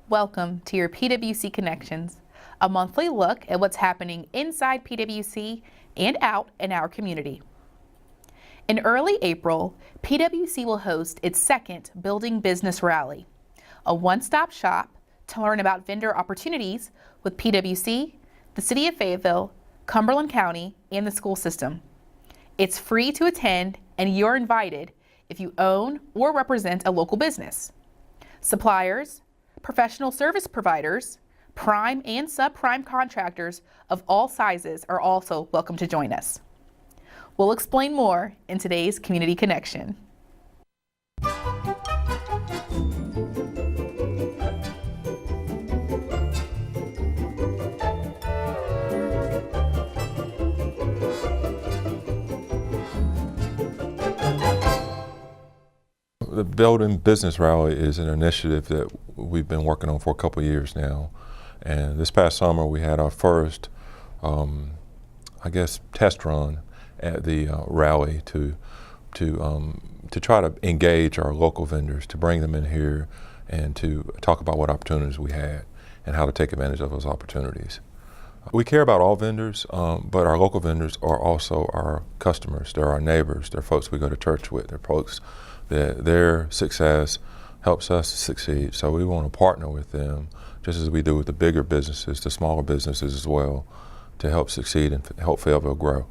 Welcome to your PWC Connections, a monthly look at what's happening inside PWC and out in our community. In early April, PWC will host its second Building Business Rally, a one-stop shop to learn about vendor opportunities with PWC, the City of Fayetteville, Cumberland County, and the school system. It's free to attend, and you're invited if you own or represent a local business. Suppliers, professional service providers, prime and subprime contractors of all sizes are also welcome to join us. We'll explain more in today's Community Connection. The Building Business Rally is an initiative that we've been working on for a couple of years now. And this past summer we had our first, test run at the rally to try to engage our local vendors, to bring them in here and to talk about what opportunities we had and how to take advantage of those opportunities. We care about all vendors, but our local vendors are also our customers. They're our neighbors. They're folks we go to church with. They're folks that their success helps us succeed. So we want to partner with them, just as we do with the bigger businesses, the smaller businesses as well, to help succeed and help Fayetteville grow.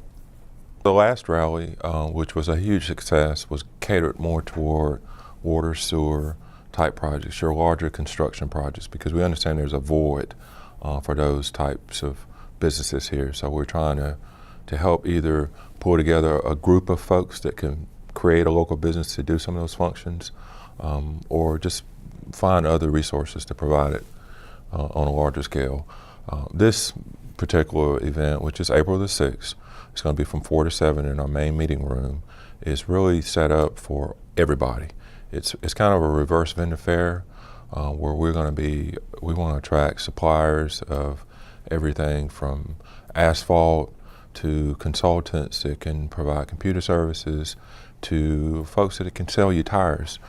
The last rally, which was a huge success, was catered more toward water, sewer type projects, your larger construction projects, because we understand there's a void for those types of businesses here. So we're trying to help either pull together a group of folks that can create a local business to do some of those functions, or just find other resources to provide it on a larger scale. This particular event, which is April the 6th, it's going to be from 4 to 7 in our main meeting room, is really set up for everybody. It's kind of a reverse vendor fair where we want to attract suppliers of everything from asphalt to consultants that can provide computer services to folks that can sell you tires.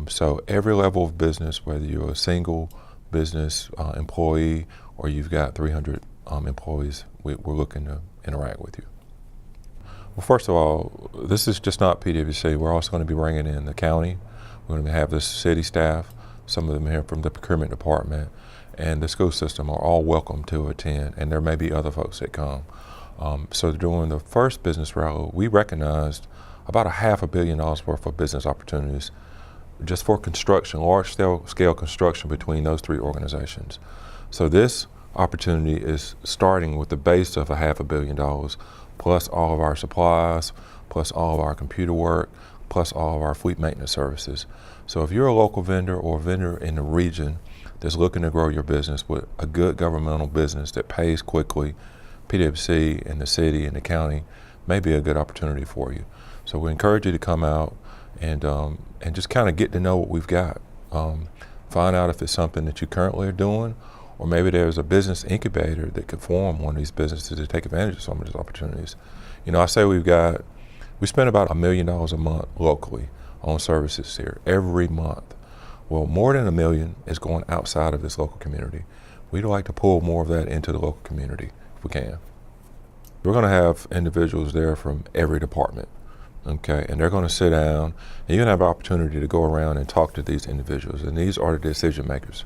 So every level of business, whether you're a single business employee or you've got 300 employees, we're looking to interact with you. Well, first of all, this is just not PWC. We're also going to be bringing in the county. We're going to have the city staff, some of them here from the procurement department, and the school system are all welcome to attend, and there may be other folks that come. So during the first business rally, we recognized about $500 million worth of business opportunities just for construction, large scale construction between those three organizations. So this opportunity is starting with the base of $500 million, plus all of our supplies, plus all of our computer work, plus all of our fleet maintenance services. So if you're a local vendor or a vendor in the region that's looking to grow your business with a good governmental business that pays quickly, PWC and the city and the county may be a good opportunity for you. So we encourage you to come out and just kind of get to know what we've got. Find out if it's something that you currently are doing, or maybe there's a business incubator that could form one of these businesses to take advantage of some of these opportunities. You know, I say we spend about $1 million a month locally on services here every month. Well, more than $1 million is going outside of this local community. We'd like to pull more of that into the local community if we can. We're going to have individuals there from every department. Okay, and they're going to sit down, and you're going to have an opportunity to go around and talk to these individuals, and these are the decision makers.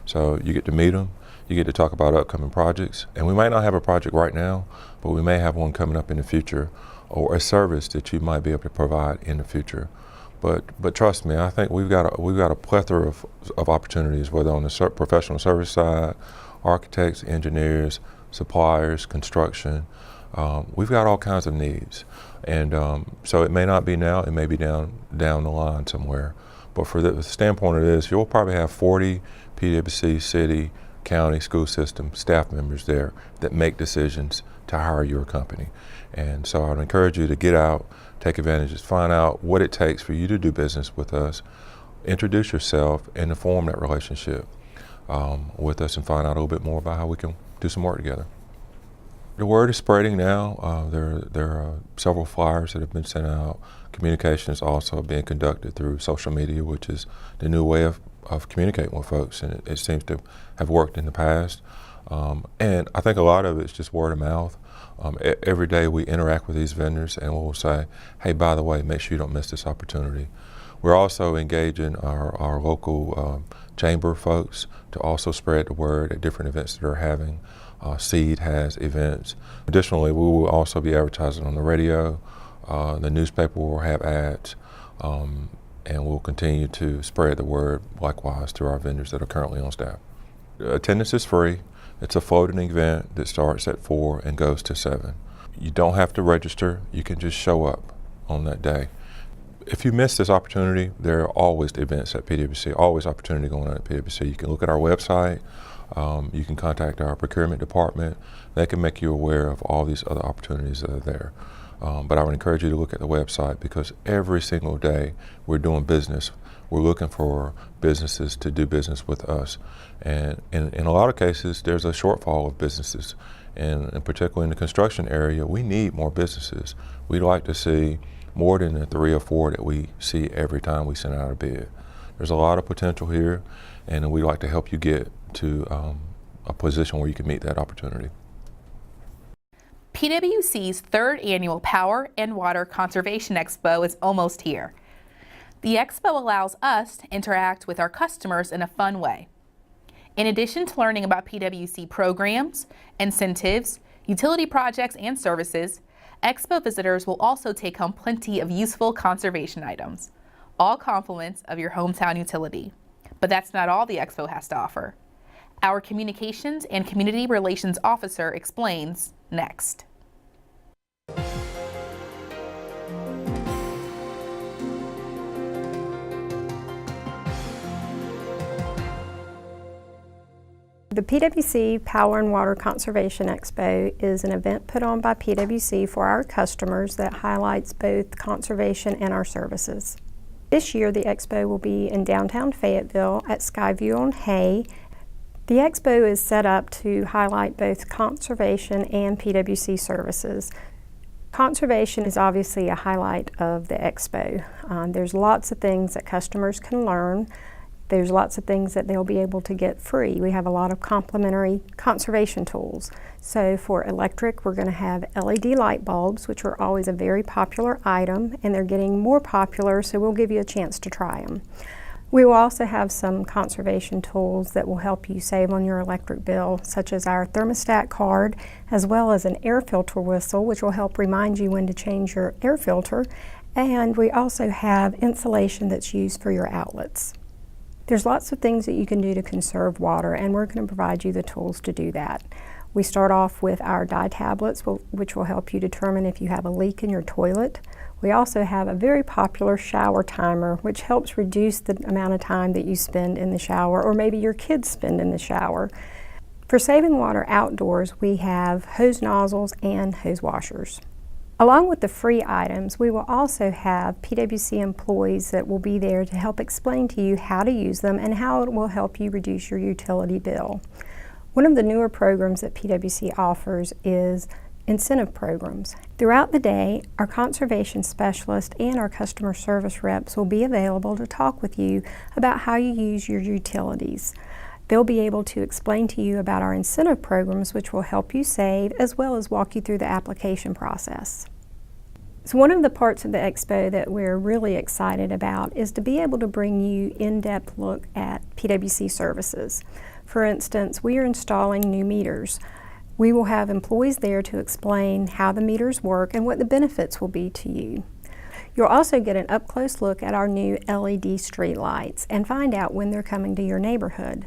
So you get to meet them, you get to talk about upcoming projects, and we might not have a project right now, but we may have one coming up in the future, or a service that you might be able to provide in the future. But trust me, I think we've got a plethora of opportunities, whether on the professional service side, architects, engineers, suppliers, construction. We've got all kinds of needs. And so it may not be now, it may be down the line somewhere. But for the standpoint of this, you'll probably have 40 PWC, city, county, school system staff members there that make decisions to hire your company. And so I'd encourage you to get out, take advantage, find out what it takes for you to do business with us, introduce yourself, and to form that relationship with us and find out a little bit more about how we can do some work together. The word is spreading now. There are several flyers that have been sent out. Communication is also being conducted through social media, which is the new way of of communicating with folks, and it seems to have worked in the past. And I think a lot of it's just word of mouth. Every day we interact with these vendors and we'll say, hey, by the way, make sure you don't miss this opportunity. We're also engaging our local chamber folks to also spread the word at different events that they're having. Seed has events. Additionally, we will also be advertising on the radio. The newspaper will have ads, and we'll continue to spread the word likewise to our vendors that are currently on staff. Attendance is free. It's a floating event that starts at 4 and goes to 7. You don't have to register. You can just show up on that day. If you miss this opportunity, there are always events at PWC, always opportunity going on at PWC. You can look at our website. You can contact our procurement department. They can make you aware of all these other opportunities that are there. But I would encourage you to look at the website, because every single day we're doing business. We're looking for businesses to do business with us. And in a lot of cases, there's a shortfall of businesses. And particularly in the construction area, we need more businesses. We'd like to see more than the 3 or 4 that we see every time we send out a bid. There's a lot of potential here, and we'd like to help you get to a position where you can meet that opportunity. PWC's 3rd annual Power and Water Conservation Expo is almost here. The expo allows us to interact with our customers in a fun way. In addition to learning about PWC programs, incentives, utility projects, and services, expo visitors will also take home plenty of useful conservation items, all compliments of your hometown utility. But that's not all the expo has to offer. Our Communications and Community Relations Officer explains next. The PWC Power and Water Conservation Expo is an event put on by PWC for our customers that highlights both conservation and our services. This year the expo will be in downtown Fayetteville at Skyview on Hay. The expo is set up to highlight both conservation and PWC services. Conservation is obviously a highlight of the expo. There's lots of things that customers can learn. There's lots of things that they'll be able to get free. We have a lot of complimentary conservation tools. So for electric, we're going to have LED light bulbs, which are always a very popular item, and they're getting more popular, so we'll give you a chance to try them. We will also have some conservation tools that will help you save on your electric bill, such as our thermostat card, as well as an air filter whistle, which will help remind you when to change your air filter. And we also have insulation that's used for your outlets. There's lots of things that you can do to conserve water, and we're going to provide you the tools to do that. We start off with our dye tablets, which will help you determine if you have a leak in your toilet. We also have a very popular shower timer, which helps reduce the amount of time that you spend in the shower, or maybe your kids spend in the shower. For saving water outdoors, we have hose nozzles and hose washers. Along with the free items, we will also have PWC employees that will be there to help explain to you how to use them and how it will help you reduce your utility bill. One of the newer programs that PWC offers is incentive programs. Throughout the day, our conservation specialist and our customer service reps will be available to talk with you about how you use your utilities. They'll be able to explain to you about our incentive programs, which will help you save, as well as walk you through the application process. So one of the parts of the expo that we're really excited about is to be able to bring you in-depth look at PWC services. For instance, we are installing new meters. We will have employees there to explain how the meters work and what the benefits will be to you. You'll also get an up-close look at our new LED street lights and find out when they're coming to your neighborhood.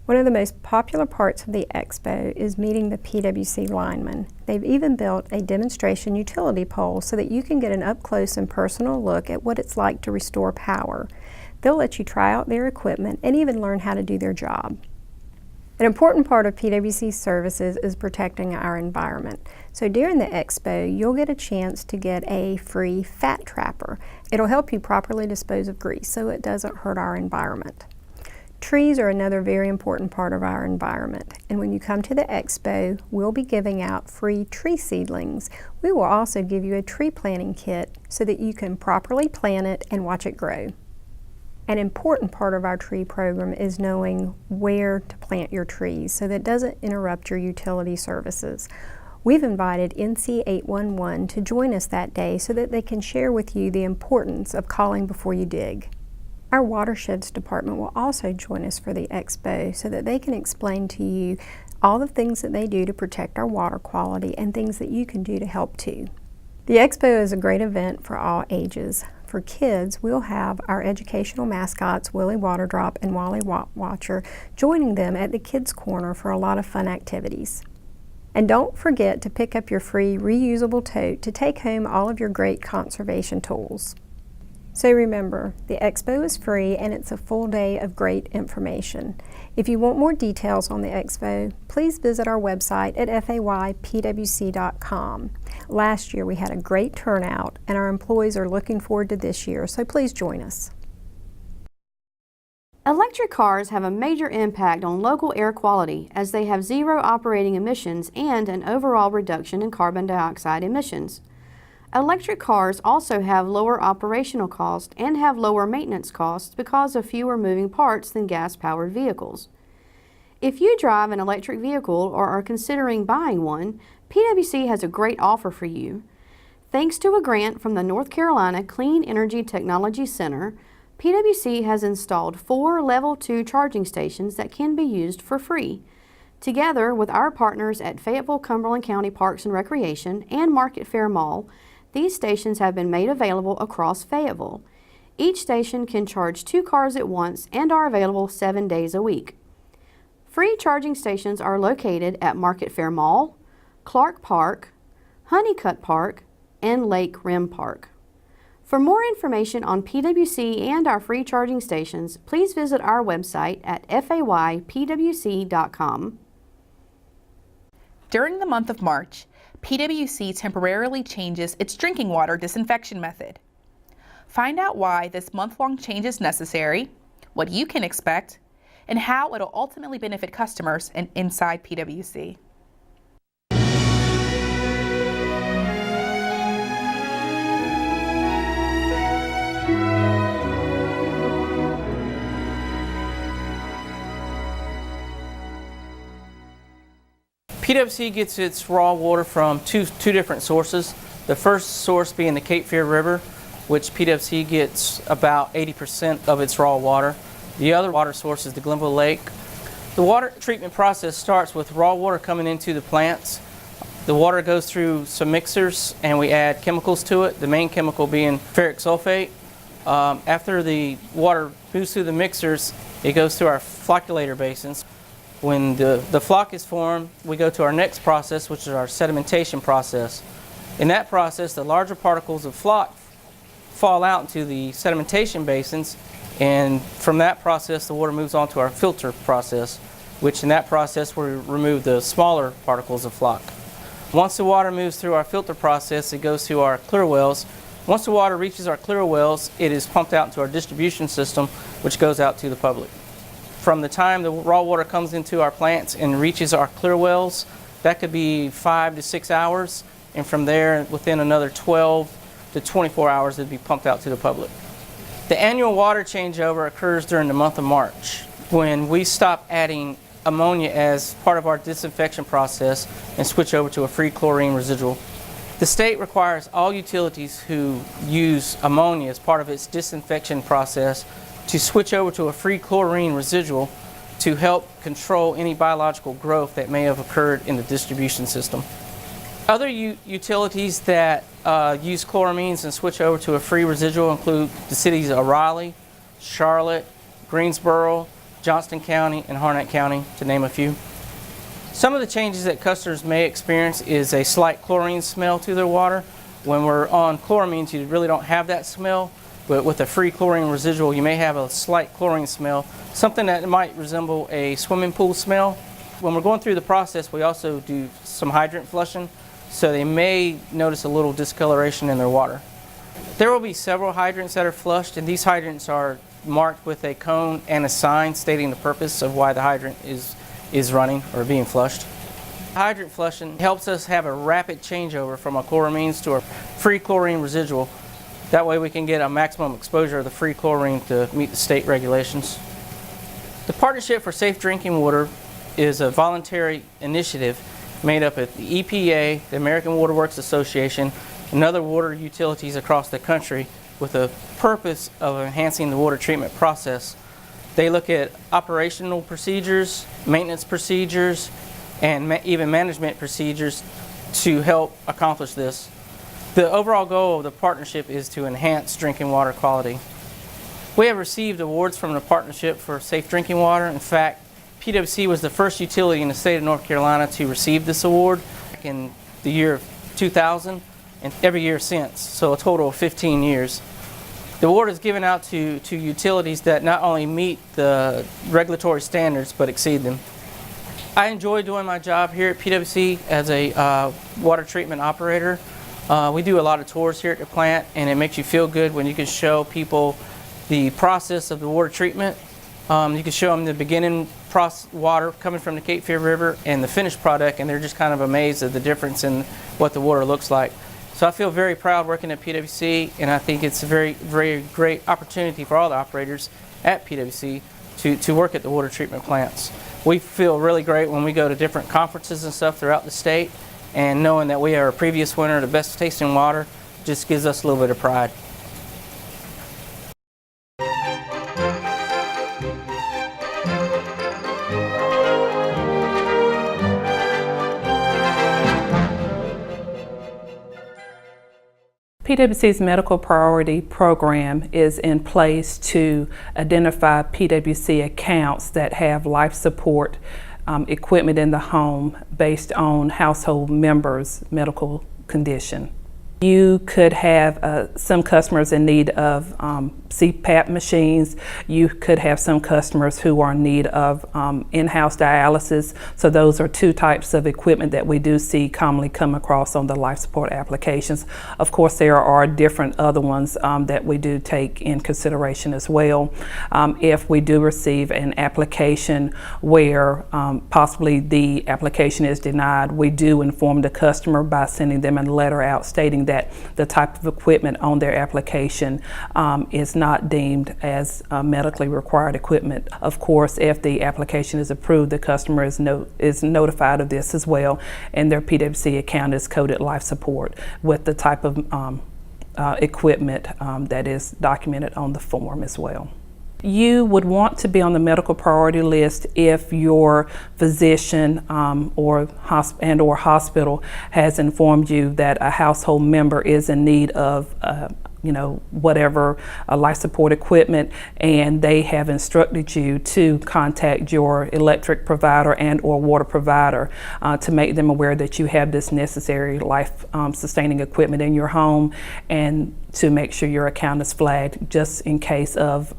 One of the most popular parts of the expo is meeting the PWC linemen. They've even built a demonstration utility pole so that you can get an up-close and personal look at what it's like to restore power. They'll let you try out their equipment and even learn how to do their job. An important part of PWC services is protecting our environment. So during the expo, you'll get a chance to get a free fat trapper. It'll help you properly dispose of grease so it doesn't hurt our environment. Trees are another very important part of our environment, and when you come to the expo, we'll be giving out free tree seedlings. We will also give you a tree planting kit so that you can properly plant it and watch it grow. An important part of our tree program is knowing where to plant your trees so that it doesn't interrupt your utility services. We've invited NC 811 to join us that day so that they can share with you the importance of calling before you dig. Our Watersheds Department will also join us for the expo so that they can explain to you all the things that they do to protect our water quality and things that you can do to help too. The expo is a great event for all ages. For kids, we'll have our educational mascots, Willie Waterdrop and Wally Watcher, joining them at the Kids Corner for a lot of fun activities. And don't forget to pick up your free reusable tote to take home all of your great conservation tools. So remember, the expo is free and it's a full day of great information. If you want more details on the expo, please visit our website at faypwc.com. Last year we had a great turnout and our employees are looking forward to this year, so please join us. Electric cars have a major impact on local air quality as they have zero operating emissions and an overall reduction in carbon dioxide emissions. Electric cars also have lower operational costs and have lower maintenance costs because of fewer moving parts than gas-powered vehicles. If you drive an electric vehicle or are considering buying one, PWC has a great offer for you. Thanks to a grant from the North Carolina Clean Energy Technology Center, PWC has installed 4 Level 2 charging stations that can be used for free. Together with our partners at Fayetteville Cumberland County Parks and Recreation and Market Fair Mall, these stations have been made available across Fayetteville. Each station can charge 2 cars at once and are available 7 days a week. Free charging stations are located at Market Fair Mall, Clark Park, Honeycutt Park, and Lake Rim Park. For more information on PWC and our free charging stations, please visit our website at faypwc.com. During the month of March, PWC temporarily changes its drinking water disinfection method. Find out why this month-long change is necessary, what you can expect, and how it'll ultimately benefit customers and inside PWC. PWC gets its raw water from two different sources. The first source being the Cape Fear River, which PWC gets about 80% of its raw water. The other water source is the Glenville Lake. The water treatment process starts with raw water coming into the plants. The water goes through some mixers and we add chemicals to it, the main chemical being ferric sulfate. After the water moves through the mixers, it goes through our flocculator basins. When the flock is formed, we go to our next process, which is our sedimentation process. In that process, the larger particles of flock fall out into the sedimentation basins, and from that process, the water moves on to our filter process, which in that process, we remove the smaller particles of flock. Once the water moves through our filter process, it goes to our clear wells. Once the water reaches our clear wells, it is pumped out into our distribution system, which goes out to the public. From the time the raw water comes into our plants and reaches our clear wells, that could be 5 to 6 hours, and from there, within another 12 to 24 hours, it'd be pumped out to the public. The annual water changeover occurs during the month of March, when we stop adding ammonia as part of our disinfection process and switch over to a free chlorine residual. The state requires all utilities who use ammonia as part of its disinfection process to switch over to a free chlorine residual to help control any biological growth that may have occurred in the distribution system. Other utilities that use chloramines and switch over to a free residual include the cities of Raleigh, Charlotte, Greensboro, Johnston County, and Harnett County, to name a few. Some of the changes that customers may experience is a slight chlorine smell to their water. When we're on chloramines, you really don't have that smell. But with a free chlorine residual, you may have a slight chlorine smell, something that might resemble a swimming pool smell. When we're going through the process, we also do some hydrant flushing, so they may notice a little discoloration in their water. There will be several hydrants that are flushed, and these hydrants are marked with a cone and a sign stating the purpose of why the hydrant is running or being flushed. Hydrant flushing helps us have a rapid changeover from a chloramines to a free chlorine residual. That way we can get a maximum exposure of the free chlorine to meet the state regulations. The Partnership for Safe Drinking Water is a voluntary initiative made up of the EPA, the American Water Works Association, and other water utilities across the country with the purpose of enhancing the water treatment process. They look at operational procedures, maintenance procedures, and even management procedures to help accomplish this. The overall goal of the partnership is to enhance drinking water quality. We have received awards from the Partnership for Safe Drinking Water. In fact, PWC was the first utility in the state of North Carolina to receive this award back in the year of 2000 and every year since, so a total of 15 years. The award is given out to utilities that not only meet the regulatory standards but exceed them. I enjoy doing my job here at PWC as a water treatment operator. We do a lot of tours here at the plant, and it makes you feel good when you can show people the process of the water treatment. You can show them the beginning water coming from the Cape Fear River and the finished product, and they're just kind of amazed at the difference in what the water looks like. So I feel very proud working at PWC, and I think it's a very, very great opportunity for all the operators at PWC to work at the water treatment plants. We feel really great when we go to different conferences and stuff throughout the state, and knowing that we are a previous winner of the best tasting water just gives us a little bit of pride. PWC's Medical Priority Program is in place to identify PWC accounts that have life support equipment in the home based on household members' medical condition. You could have some customers in need of CPAP machines. You could have some customers who are in need of in-house dialysis. So those are two types of equipment that we do see commonly come across on the life support applications. Of course, there are different other ones that we do take in consideration as well. If we do receive an application where possibly the application is denied, we do inform the customer by sending them a letter out stating that the type of equipment on their application is not deemed as medically required equipment. Of course, if the application is approved, the customer is notified of this as well, and their PWC account is coded life support with the type of equipment that is documented on the form as well. You would want to be on the medical priority list if your physician or hospital has informed you that a household member is in need of whatever life support equipment, and they have instructed you to contact your electric provider and or water provider to make them aware that you have this necessary life sustaining equipment in your home, and to make sure your account is flagged just in case of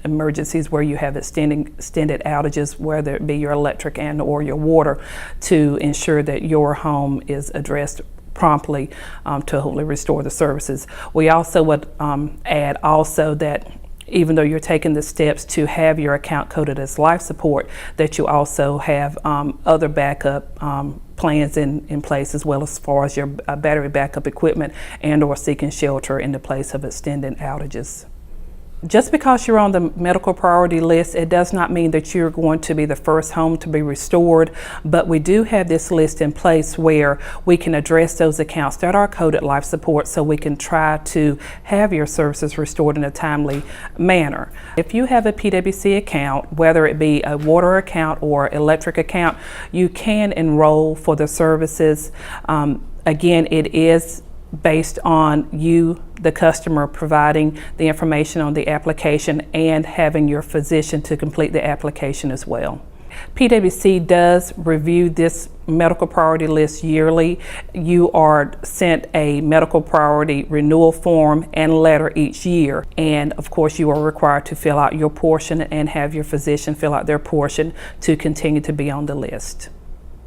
emergencies where you have extended outages, whether it be your electric and or your water, to ensure that your home is addressed promptly to hopefully restore the services. We also would add also that even though you're taking the steps to have your account coded as life support, that you also have other backup plans in place, as well as far as your battery backup equipment and or seeking shelter in the place of extended outages. Just because you're on the medical priority list, it does not mean that you're going to be the first home to be restored, but we do have this list in place where we can address those accounts that are coded life support, so we can try to have your services restored in a timely manner. If you have a PWC account, whether it be a water account or electric account, you can enroll for the services. Again, it is based on you, the customer, providing the information on the application and having your physician to complete the application as well. PWC does review this medical priority list yearly. You are sent a medical priority renewal form and letter each year, and of course you are required to fill out your portion and have your physician fill out their portion to continue to be on the list.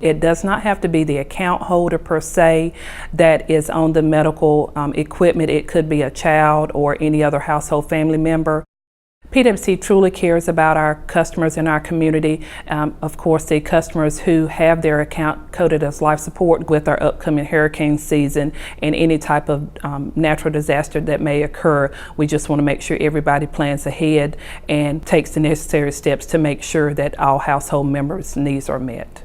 It does not have to be the account holder per se that is on the medical equipment. It could be a child or any other household family member. PWC truly cares about our customers in our community. Of course, the customers who have their account coded as life support with our upcoming hurricane season and any type of natural disaster that may occur, we just want to make sure everybody plans ahead and takes the necessary steps to make sure that all household members' needs are met.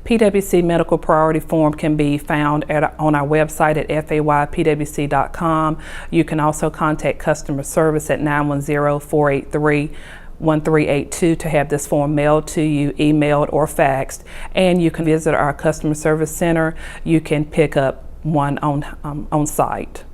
PWC Medical Priority Form can be found on our website at faypwc.com. You can also contact customer service at 910-483-1382 to have this form mailed to you, emailed, or faxed. And you can visit our customer service center. You can pick up one on site.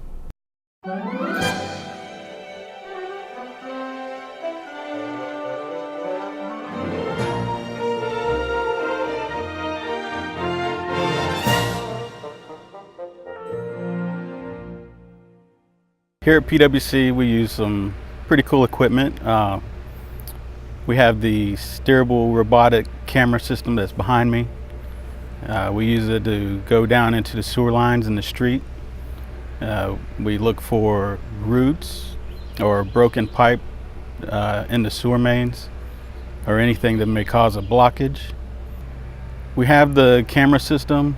Here at PWC, we use some pretty cool equipment. We have the steerable robotic camera system that's behind me. We use it to go down into the sewer lines in the street. We look for roots or broken pipe in the sewer mains or anything that may cause a blockage. We have the camera system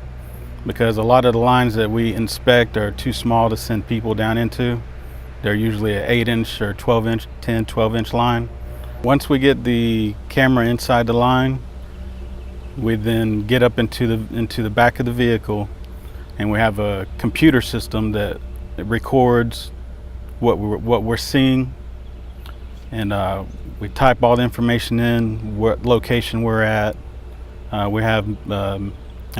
because a lot of the lines that we inspect are too small to send people down into. They're usually an 8-inch or 12-inch, 10, 12-inch line. Once we get the camera inside the line, we then get up into the back of the vehicle, and we have a computer system that records what we're seeing, and we type all the information in, what location we're at. We have a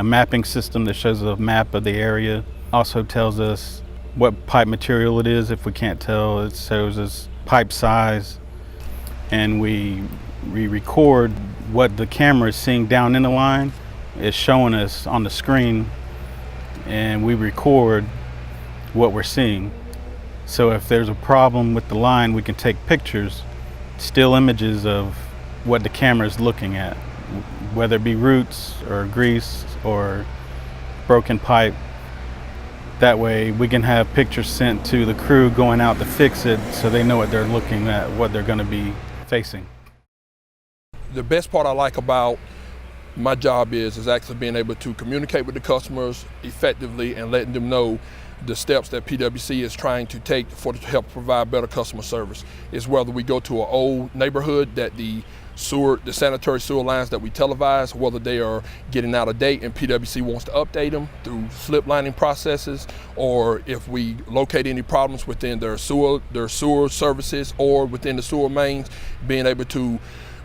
mapping system that shows a map of the area. Also tells us what pipe material it is. If we can't tell, it shows us pipe size, and we record what the camera is seeing down in the line. It's showing us on the screen, and we record what we're seeing. So if there's a problem with the line, we can take pictures, still images of what the camera is looking at, whether it be roots or grease or broken pipe. That way we can have pictures sent to the crew going out to fix it, so they know what they're looking at, what they're going to be facing. The best part I like about my job is actually being able to communicate with the customers effectively and letting them know the steps that PWC is trying to take to help provide better customer service. It's whether we go to an old neighborhood that the sanitary sewer lines that we televise, whether they are getting out of date and PWC wants to update them through slip lining processes, or if we locate any problems within their sewer services or within the sewer mains, being able to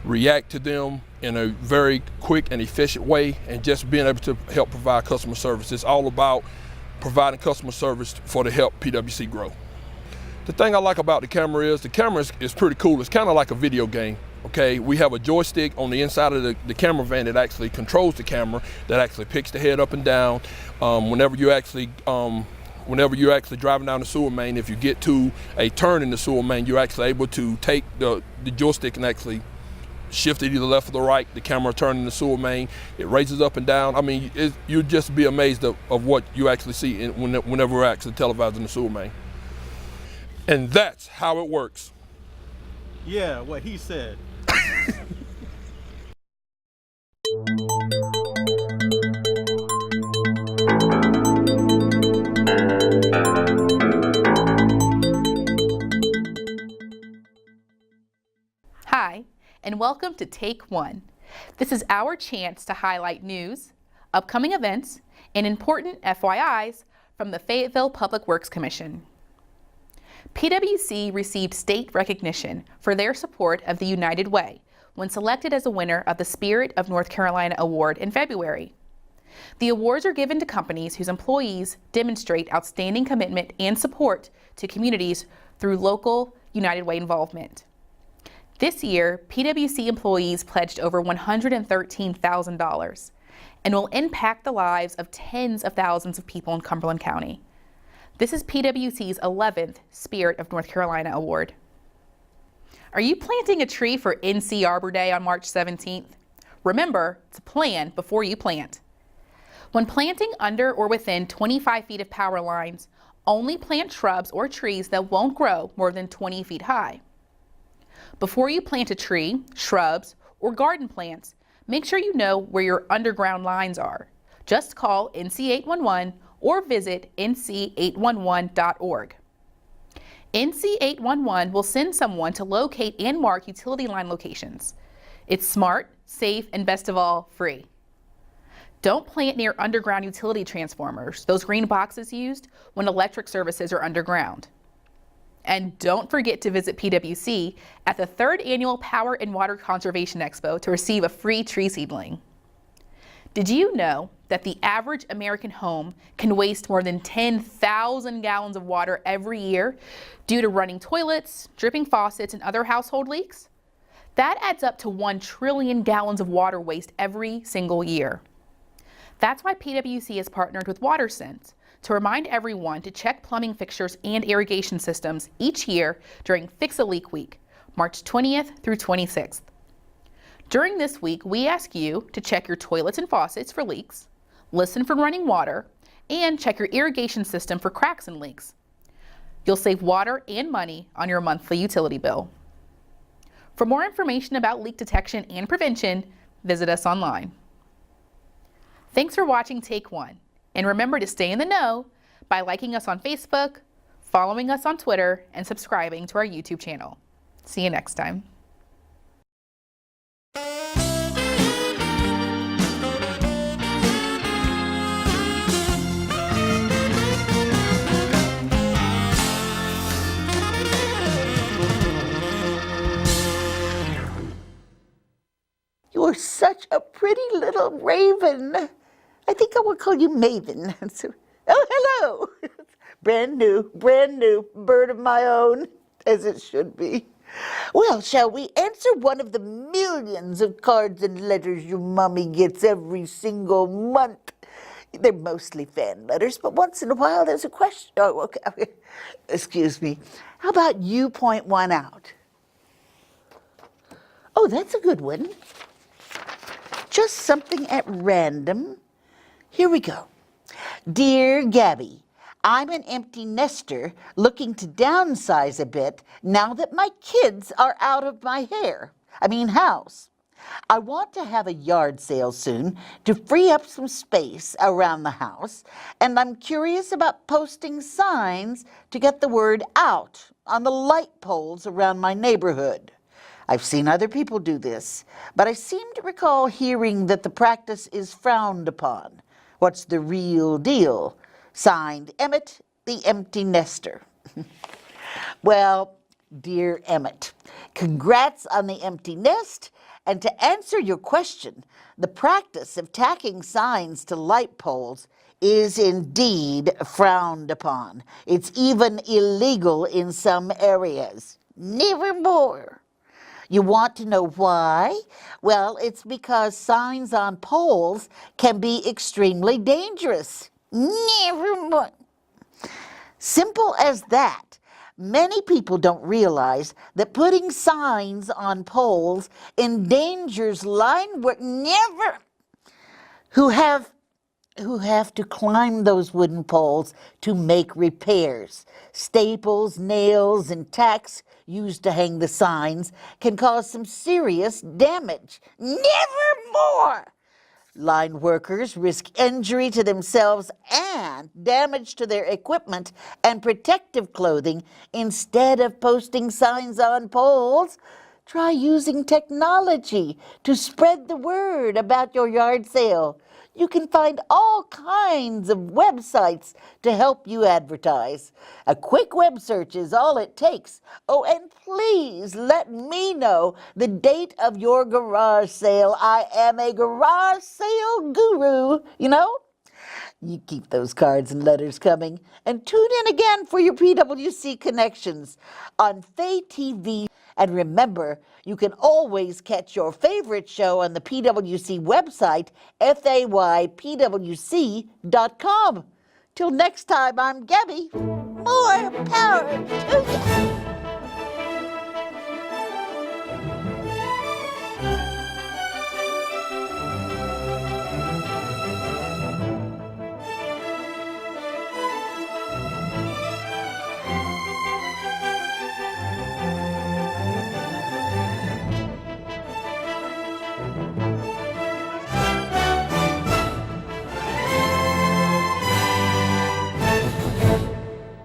react to them in a very quick and efficient way, and just being able to help provide customer service. It's all about providing customer service to help PWC grow. The thing I like about the camera is pretty cool. It's kind of like a video game. Okay, we have a joystick on the inside of the camera van that actually controls the camera, that actually picks the head up and down. Whenever you're actually driving down the sewer main, if you get to a turn in the sewer main, you're actually able to take the joystick and actually shift it either left or the right. The camera turning the sewer main, it raises up and down. I mean, you'd just be amazed of what you actually see whenever we're actually televising the sewer main. And that's how it works. Yeah, what he said. Hi, and welcome to Take One. This is our chance to highlight news, upcoming events, and important FYIs from the Fayetteville Public Works Commission. PWC received state recognition for their support of the United Way when selected as a winner of the Spirit of North Carolina Award in February. The awards are given to companies whose employees demonstrate outstanding commitment and support to communities through local United Way involvement. This year, PWC employees pledged over $113,000 and will impact the lives of tens of thousands of people in Cumberland County. This is PWC's 11th Spirit of North Carolina Award. Are you planting a tree for NC Arbor Day on March 17th? Remember to plan before you plant. When planting under or within 25 feet of power lines, only plant shrubs or trees that won't grow more than 20 feet high. Before you plant a tree, shrubs, or garden plants, make sure you know where your underground lines are. Just call NC811 or visit nc811.org. NC811 will send someone to locate and mark utility line locations. It's smart, safe, and best of all, free. Don't plant near underground utility transformers, those green boxes used when electric services are underground. And don't forget to visit PWC at the 3rd Annual Power and Water Conservation Expo to receive a free tree seedling. Did you know that the average American home can waste more than 10,000 gallons of water every year due to running toilets, dripping faucets, and other household leaks? That adds up to 1 trillion gallons of water waste every single year. That's why PWC has partnered with WaterSense to remind everyone to check plumbing fixtures and irrigation systems each year during Fix a Leak Week, March 20th through 26th. During this week, we ask you to check your toilets and faucets for leaks, listen for running water, and check your irrigation system for cracks and leaks. You'll save water and money on your monthly utility bill. For more information about leak detection and prevention, visit us online. Thanks for watching Take One, and remember to stay in the know by liking us on Facebook, following us on Twitter, and subscribing to our YouTube channel. See you next time. You're such a pretty little raven. I think I will call you Maven. Oh, hello. Brand new bird of my own, as it should be. Well, shall we answer one of the millions of cards and letters your mommy gets every single month? They're mostly fan letters, but once in a while there's a question. Oh, okay. Excuse me. How about you point one out? Oh, that's a good one. Just something at random. Here we go. Dear Gabby, I'm an empty nester looking to downsize a bit now that my kids are out of my house. I want to have a yard sale soon to free up some space around the house, and I'm curious about posting signs to get the word out on the light poles around my neighborhood. I've seen other people do this, but I seem to recall hearing that the practice is frowned upon. What's the real deal? Signed, Emmett, the empty nester. Well, dear Emmett, congrats on the empty nest. And to answer your question, the practice of tacking signs to light poles is indeed frowned upon. It's even illegal in some areas. Nevermore. You want to know why? Well, it's because signs on poles can be extremely dangerous. Nevermore. Simple as that. Many people don't realize that putting signs on poles endangers line work who have to climb those wooden poles to make repairs. Staples, nails, and tacks used to hang the signs can cause some serious damage. Nevermore! Line workers risk injury to themselves and damage to their equipment and protective clothing instead of posting signs on poles. Try using technology to spread the word about your yard sale. You can find all kinds of websites to help you advertise. A quick web search is all it takes. Oh, and please let me know the date of your garage sale. I am a garage sale guru, you know? You keep those cards and letters coming. And tune in again for your PWC connections on Fay TV. And remember, you can always catch your favorite show on the PWC website, FAYPWC.com. Till next time, I'm Gabby. More power to you.